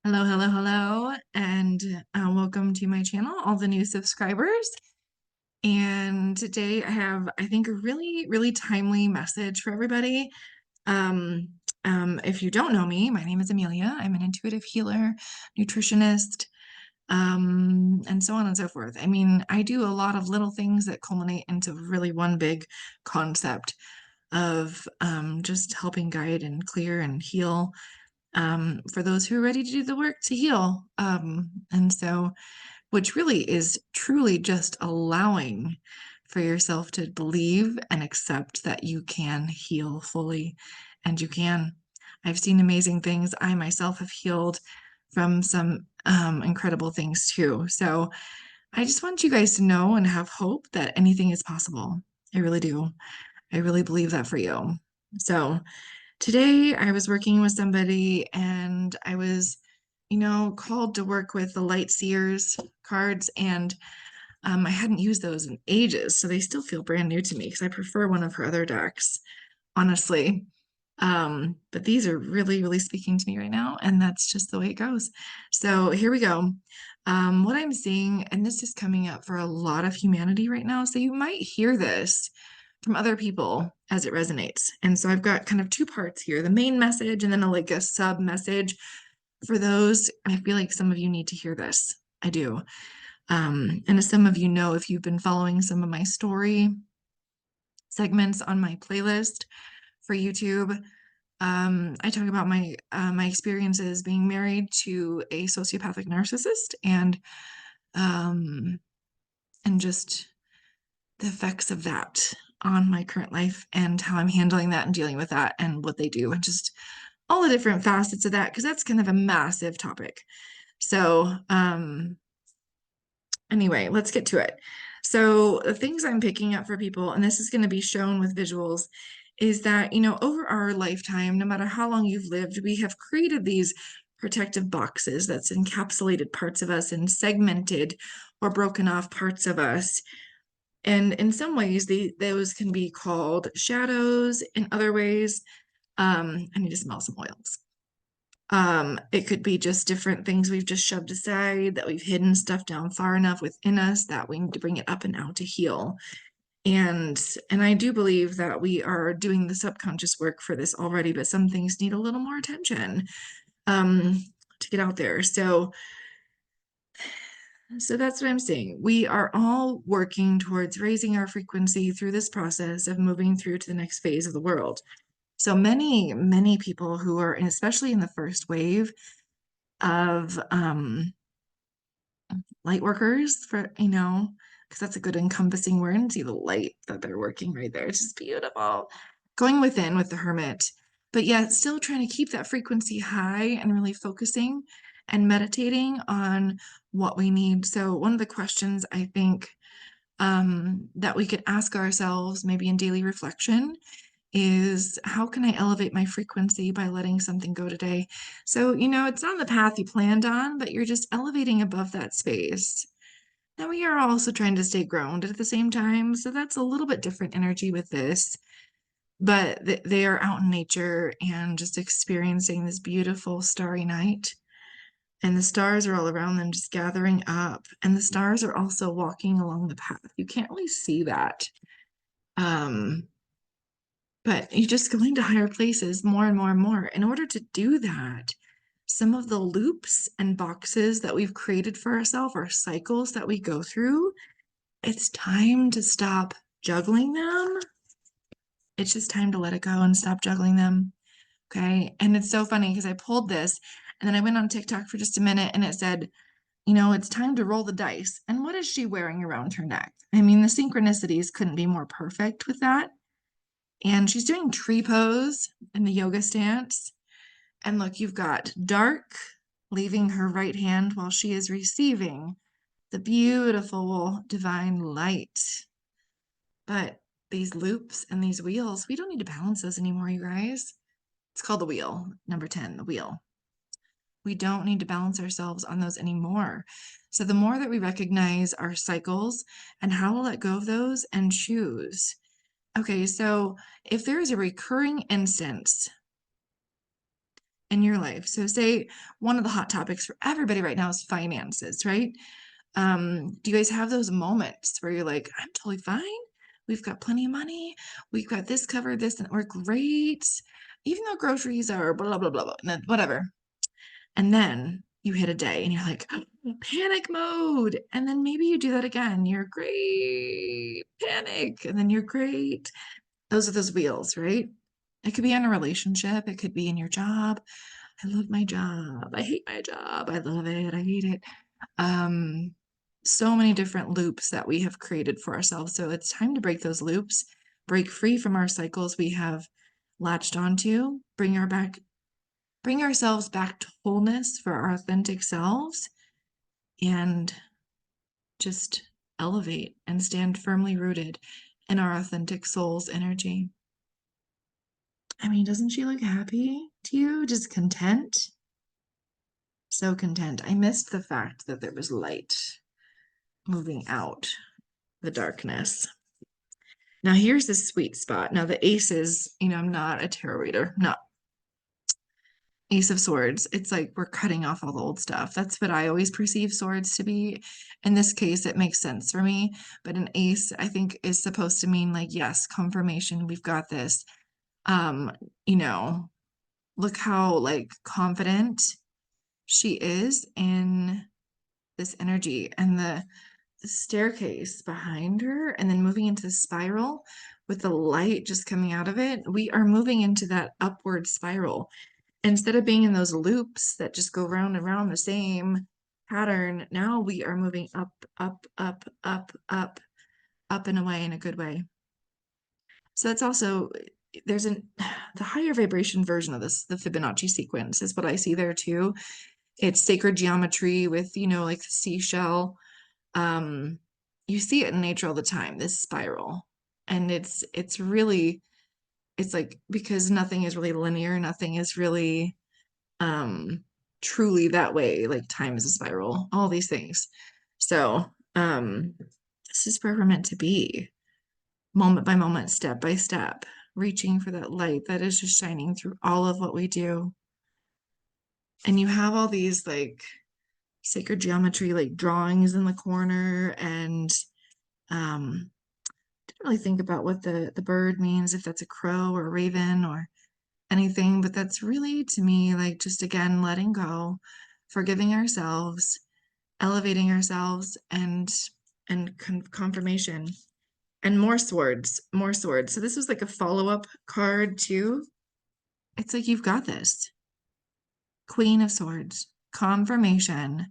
Hello, hello, hello, and welcome to my channel, all the new subscribers. And today I have, I think, a really, really timely message for everybody. Um, if you don't know me, my name is Amelia. I'm an intuitive healer, nutritionist, and so on and so forth. I mean, I do a lot of little things that culminate into really one big concept of just helping guide and clear and heal for those who are ready to do the work to heal. And so, which really is truly just allowing for yourself to believe and accept that you can heal fully, and you can. I've seen amazing things. I myself have healed from some incredible things too. So I just want you guys to know and have hope that anything is possible. I really do. I really believe that for you. So, today I was working with somebody and I was, called to work with the Light Seers cards, and I hadn't used those in ages, so they still feel brand new to me because I prefer one of her other decks, honestly. But these are really, really speaking to me right now, and that's just the way it goes. So here we go. What I'm seeing, and this is coming up for a lot of humanity right now, so you might hear this from other people as it resonates. And so I've got kind of two parts here, the main message and then like a sub message for those. I feel like some of you need to hear this. I do. And as some of you know, if you've been following some of my story segments on my playlist for YouTube, I talk about my experiences being married to a sociopathic narcissist, um, and just the effects of that on my current life and how I'm handling that and dealing with that and what they do and just all the different facets of that, because that's kind of a massive topic. So, anyway, let's get to it. So, the things I'm picking up for people, and this is going to be shown with visuals, is that, over our lifetime, no matter how long you've lived, we have created these protective boxes that's encapsulated parts of us and segmented or broken off parts of us. And in some ways, those can be called shadows. In other ways, I need to smell some oils. It could be just different things we've just shoved aside, that we've hidden stuff down far enough within us that we need to bring it up and out to heal. And I do believe that we are doing the subconscious work for this already, but some things need a little more attention to get out there. So that's what I'm saying. We are all working towards raising our frequency through this process of moving through to the next phase of the world. So many, many people who are, and especially in the first wave of light workers, for, because that's a good encompassing word, and see the light that they're working right there. It's just beautiful. Going within with the hermit, but yet still trying to keep that frequency high and really focusing and meditating on what we need. So one of the questions I think that we could ask ourselves, maybe in daily reflection, is how can I elevate my frequency by letting something go today? So, it's not the path you planned on, but you're just elevating above that space. Now, we are also trying to stay grounded at the same time. So, that's a little bit different energy with this, but they are out in nature and just experiencing this beautiful starry night. And the stars are all around them, just gathering up. And the stars are also walking along the path. You can't really see that. Um, but you just go into higher places more and more and more. In order to do that, some of the loops and boxes that we've created for ourselves, or cycles that we go through, it's time to stop juggling them. It's just time to let it go and stop juggling them. Okay. And it's so funny because I pulled this and then I went on TikTok for just a minute and it said, it's time to roll the dice. And what is she wearing around her neck? I mean, the synchronicities couldn't be more perfect with that. And she's doing tree pose in the yoga stance. And look, you've got dark leaving her right hand while she is receiving the beautiful divine light. But these loops and these wheels, we don't need to balance those anymore, you guys. It's called the wheel, number 10, the wheel. We don't need to balance ourselves on those anymore. So the more that we recognize our cycles and how to let go of those and choose. Okay, so if there is a recurring instance in your life. So say one of the hot topics for everybody right now is finances, right? Do you guys have those moments where you're like, I'm totally fine. We've got plenty of money. We've got this covered, this, and we're great. Even though groceries are blah, blah, blah, blah, and then whatever. And then you hit a day and you're like, panic mode. And then maybe you do that again. You're great, panic. And then you're great. Those are those wheels, right? It could be in a relationship. It could be in your job. I love my job. I hate my job. I love it. I hate it. Um, so many different loops that we have created for ourselves. So it's time to break those loops, break free from our cycles we have latched onto, bring ourselves back to wholeness for our authentic selves, and just elevate and stand firmly rooted in our authentic soul's energy. I mean, doesn't she look happy to you? Just content? So content. I missed the fact that there was light moving out the darkness. Now here's the sweet spot. Now the aces, I'm not a tarot reader, not Ace of Swords. It's like we're cutting off all the old stuff. That's what I always perceive swords to be. In this case, it makes sense for me. But an ace, I think, is supposed to mean like, yes, confirmation, we've got this. Um, you know, look how like confident she is in this energy and the staircase behind her and then moving into the spiral with the light just coming out of it. We are moving into that upward spiral. Instead of being in those loops that just go round and round the same pattern, now we are moving up, up, up, up, up, up and away in a good way. So that's also, there's the higher vibration version of this, the Fibonacci sequence is what I see there too. It's sacred geometry with, like the seashell. You see it in nature all the time, this spiral. And it's really, it's like, because nothing is really linear, nothing is really truly that way, like time is a spiral, all these things. So this is where we're meant to be, moment by moment, step by step, reaching for that light that is just shining through all of what we do. And you have all these like sacred geometry, like drawings in the corner, and didn't really think about what the bird means, if that's a crow or a raven or anything, but that's really to me like just again letting go, forgiving ourselves, elevating ourselves, and confirmation. And more swords, more swords. So this was like a follow-up card too. It's like you've got this. Queen of Swords, confirmation.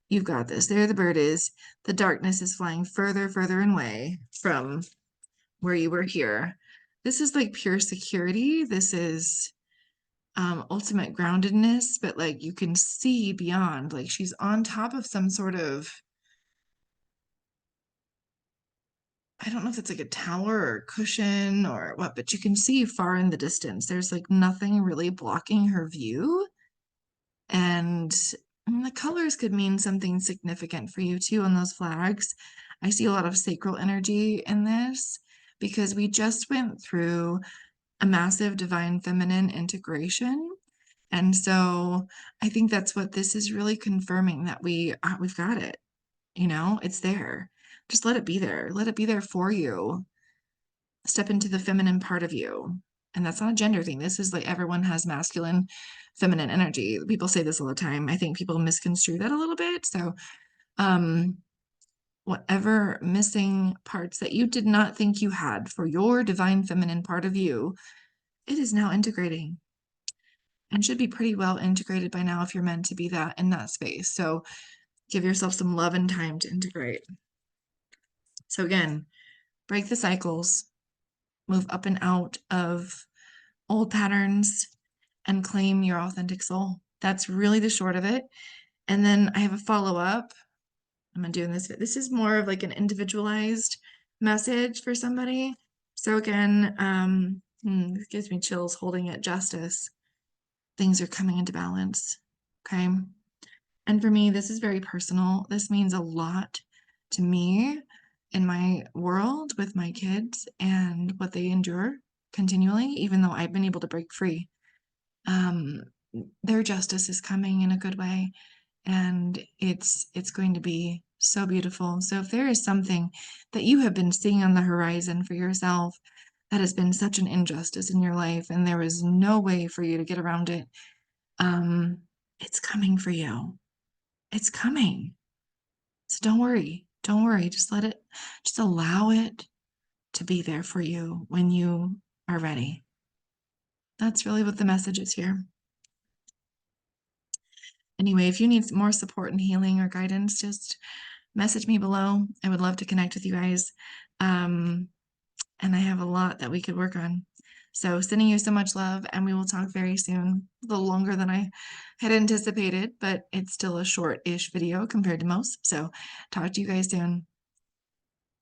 You've got this. There the bird is. The darkness is flying further, further away from where you were here. This is like pure security. This is ultimate groundedness, but like you can see beyond. Like she's on top of some sort of, I don't know if it's like a tower or a cushion or what, but you can see far in the distance. There's like nothing really blocking her view. And the colors could mean something significant for you too on those flags. I see a lot of sacral energy in this because we just went through a massive divine feminine integration. And so I think that's what this is really confirming, that we've got it. It's there. Just let it be there. Let it be there for you. Step into the feminine part of you. And that's not a gender thing. This is like everyone has masculine, feminine energy. People say this all the time. I think people misconstrue that a little bit. So, whatever missing parts that you did not think you had for your divine feminine part of you, it is now integrating and should be pretty well integrated by now if you're meant to be that in that space. So give yourself some love and time to integrate. So again, break the cycles, move up and out of old patterns, and claim your authentic soul. That's really the short of it. And then I have a follow-up. I'm doing this. This is more of like an individualized message for somebody. So again, it gives me chills holding it. Justice. Things are coming into balance. Okay. And for me, this is very personal. This means a lot to me in my world with my kids and what they endure continually, even though I've been able to break free. their justice is coming in a good way, and it's going to be so beautiful. So if there is something that you have been seeing on the horizon for yourself that has been such an injustice in your life and there is no way for you to get around it, um, it's coming for you. It's coming. So don't worry. Don't worry. Just allow it to be there for you when you are ready. That's really what the message is here. Anyway, if you need more support and healing or guidance, just message me below. I would love to connect with you guys. Um, and I have a lot that we could work on. So sending you so much love, and we will talk very soon. A little longer than I had anticipated, but it's still a short-ish video compared to most. So talk to you guys soon.